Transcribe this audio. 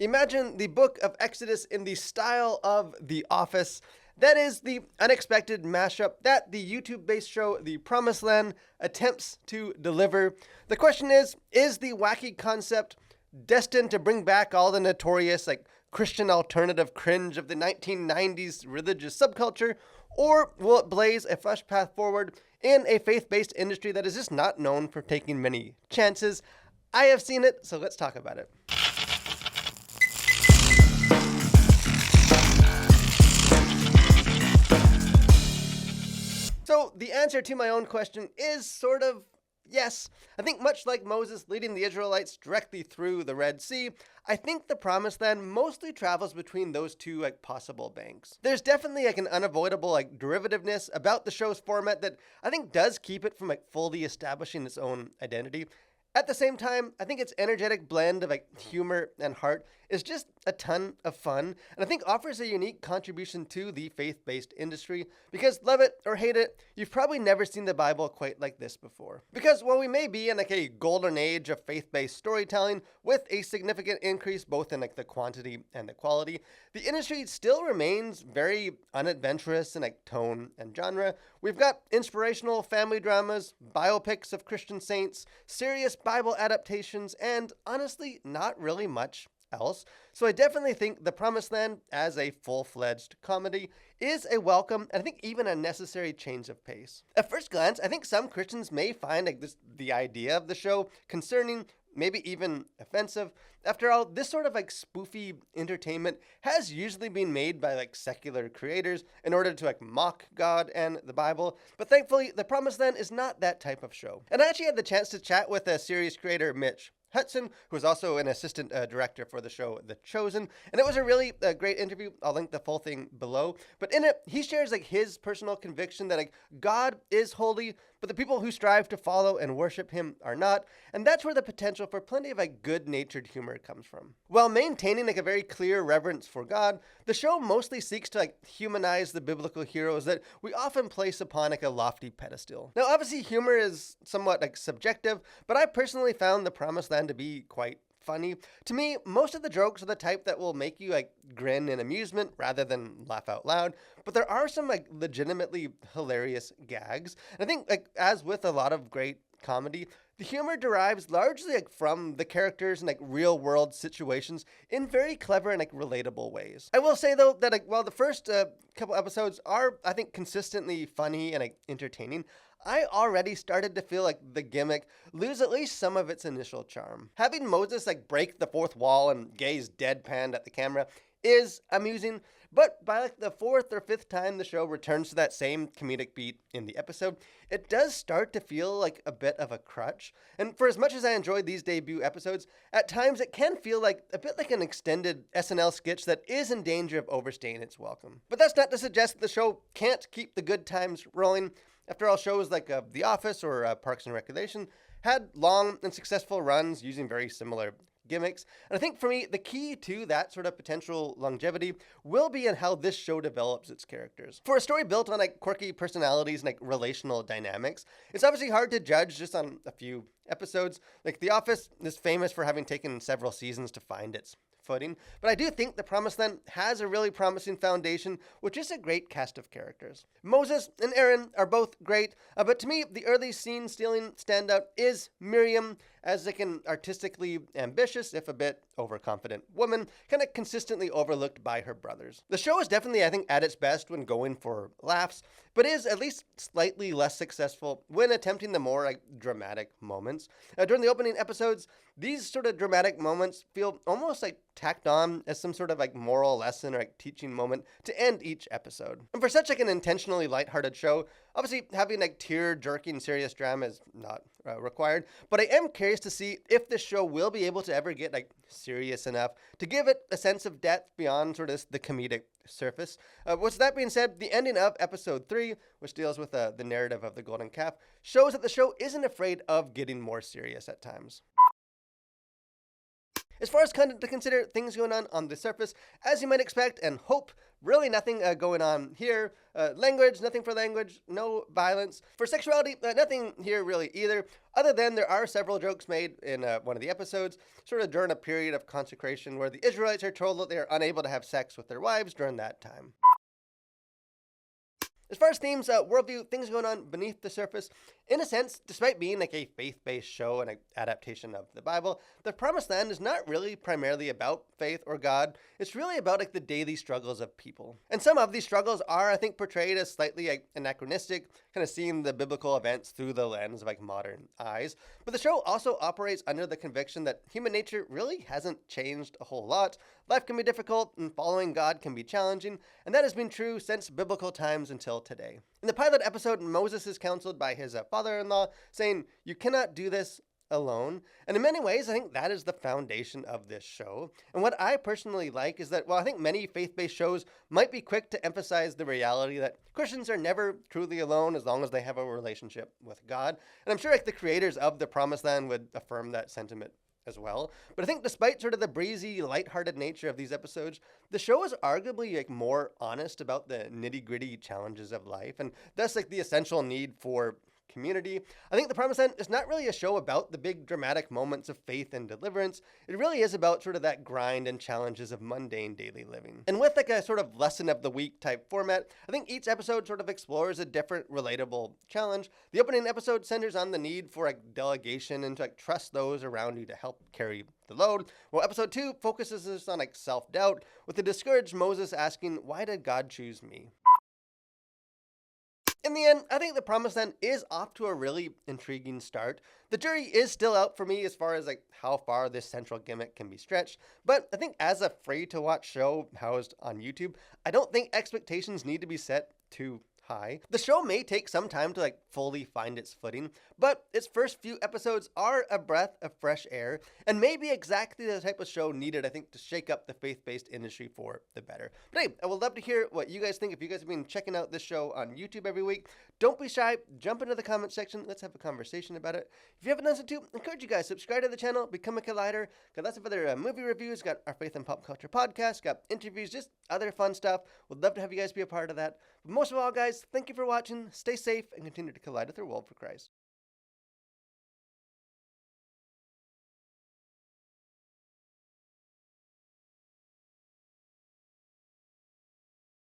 Imagine the book of Exodus in the style of The Office. That is the unexpected mashup that the YouTube-based show The Promised Land attempts to deliver. The question is the wacky concept destined to bring back all the notorious Christian alternative cringe of the 1990s religious subculture, or will it blaze a fresh path forward in a faith-based industry that is just not known for taking many chances? I have seen it, so let's talk about it. So the answer to my own question is sort of yes. I think much like Moses leading the Israelites directly through the Red Sea, I think the Promised Land mostly travels between those two possible banks. There's definitely an unavoidable derivativeness about the show's format that I think does keep it from fully establishing its own identity. At the same time, I think its energetic blend of humor and heart is just a ton of fun, and I think offers a unique contribution to the faith-based industry, because love it or hate it, you've probably never seen the Bible quite like this before. Because while we may be in a golden age of faith-based storytelling with a significant increase both in the quantity and the quality, the industry still remains very unadventurous in tone and genre. We've got inspirational family dramas, biopics of Christian saints, serious Bible adaptations, and honestly, not really much else. So I definitely think The Promised Land as a full-fledged comedy is a welcome and I think even a necessary change of pace. At first glance, I think some Christians may find the idea of the show concerning, maybe even offensive. After all, this sort of spoofy entertainment has usually been made by secular creators in order to mock God and the Bible, but thankfully The Promised Land is not that type of show. And I actually had the chance to chat with a series creator, Mitch Hudson, who is also an assistant director for the show The Chosen, and it was a really great interview. I'll link the full thing below. But in it, he shares his personal conviction that God is holy, but the people who strive to follow and worship him are not, and that's where the potential for plenty of good-natured humor comes from. While maintaining a very clear reverence for God, the show mostly seeks to humanize the biblical heroes that we often place upon a lofty pedestal. Now, obviously, humor is somewhat subjective, but I personally found The Promised Land to be quite funny. To me, most of the jokes are the type that will make you grin in amusement rather than laugh out loud, but there are some legitimately hilarious gags. And I think as with a lot of great comedy, the humor derives largely from the characters and real world situations in very clever and relatable ways. I will say though that while the first couple episodes are, I think, consistently funny and entertaining, I already started to feel the gimmick lose at least some of its initial charm. Having Moses break the fourth wall and gaze deadpan at the camera is amusing, but by the fourth or fifth time the show returns to that same comedic beat in the episode, it does start to feel a bit of a crutch. And for as much as I enjoyed these debut episodes, at times it can feel a bit like an extended SNL sketch that is in danger of overstaying its welcome. But that's not to suggest that the show can't keep the good times rolling. After all, shows like The Office or Parks and Recreation had long and successful runs using very similar gimmicks. And I think for me, the key to that sort of potential longevity will be in how this show develops its characters. For a story built on quirky personalities and relational dynamics, it's obviously hard to judge just on a few episodes. The Office is famous for having taken several seasons to find its footing, but I do think The Promised Land has a really promising foundation, which is a great cast of characters. Moses and Aaron are both great, but to me, the early scene-stealing standout is Miriam, as an artistically ambitious, if a bit overconfident woman, kind of consistently overlooked by her brothers. The show is definitely, I think, at its best when going for laughs, but is at least slightly less successful when attempting the more dramatic moments. During the opening episodes, these sort of dramatic moments feel almost tacked on as some sort of moral lesson or teaching moment to end each episode. And for such an intentionally lighthearted show, obviously having tear-jerking serious drama is not required, but I am curious to see if this show will be able to ever get serious enough to give it a sense of depth beyond sort of the comedic surface. With that being said, the ending of episode 3, which deals with the narrative of the golden calf, shows that the show isn't afraid of getting more serious at times. As far as content to consider, things going on the surface, as you might expect and hope, really nothing going on here. Language, nothing for language, no violence. For sexuality, nothing here really either, other than there are several jokes made in one of the episodes, sort of during a period of consecration where the Israelites are told that they are unable to have sex with their wives during that time. As far as themes, worldview, things going on beneath the surface, in a sense, despite being like a faith-based show and an adaptation of the Bible, The Promised Land is not really primarily about faith or God. It's really about like the daily struggles of people. And some of these struggles are, I think, portrayed as slightly like anachronistic, kind of seeing the biblical events through the lens of like modern eyes. But the show also operates under the conviction that human nature really hasn't changed a whole lot. Life can be difficult and following God can be challenging, and that has been true since biblical times until today. In the pilot episode, Moses is counseled by his father-in-law, saying, "You cannot do this alone." And in many ways, I think that is the foundation of this show. And what I personally like is that, well, I think many faith-based shows might be quick to emphasize the reality that Christians are never truly alone as long as they have a relationship with God. And I'm sure like the creators of The Promised Land would affirm that sentiment as well. But I think despite sort of the breezy, lighthearted nature of these episodes, the show is arguably like more honest about the nitty-gritty challenges of life and thus like the essential need for community. I think The Promised Land is not really a show about the big dramatic moments of faith and deliverance. It really is about sort of that grind and challenges of mundane daily living. And with like a sort of lesson of the week type format, I think each episode sort of explores a different relatable challenge. The opening episode centers on the need for like delegation and to like trust those around you to help carry the load. Well, episode 2 focuses on like self-doubt, with the discouraged Moses asking, "Why did God choose me?" In the end, I think The Promised Land is off to a really intriguing start. The jury is still out for me as far as like how far this central gimmick can be stretched, but I think as a free-to-watch show housed on YouTube, I don't think expectations need to be set too high. The show may take some time to like fully find its footing, but its first few episodes are a breath of fresh air and maybe exactly the type of show needed, I think, to shake up the faith-based industry for the better. But hey, I would love to hear what you guys think. If you guys have been checking out this show on YouTube every week, don't be shy, jump into the comment section, let's have a conversation about it. If you haven't done so too, I encourage you guys, subscribe to the channel, become a collider, got lots of other movie reviews, got our Faith and Pop Culture podcast, got interviews, just other fun stuff. Would love to have you guys be a part of that. But most of all, guys, thank you for watching, stay safe, and continue to collide with your world for Christ.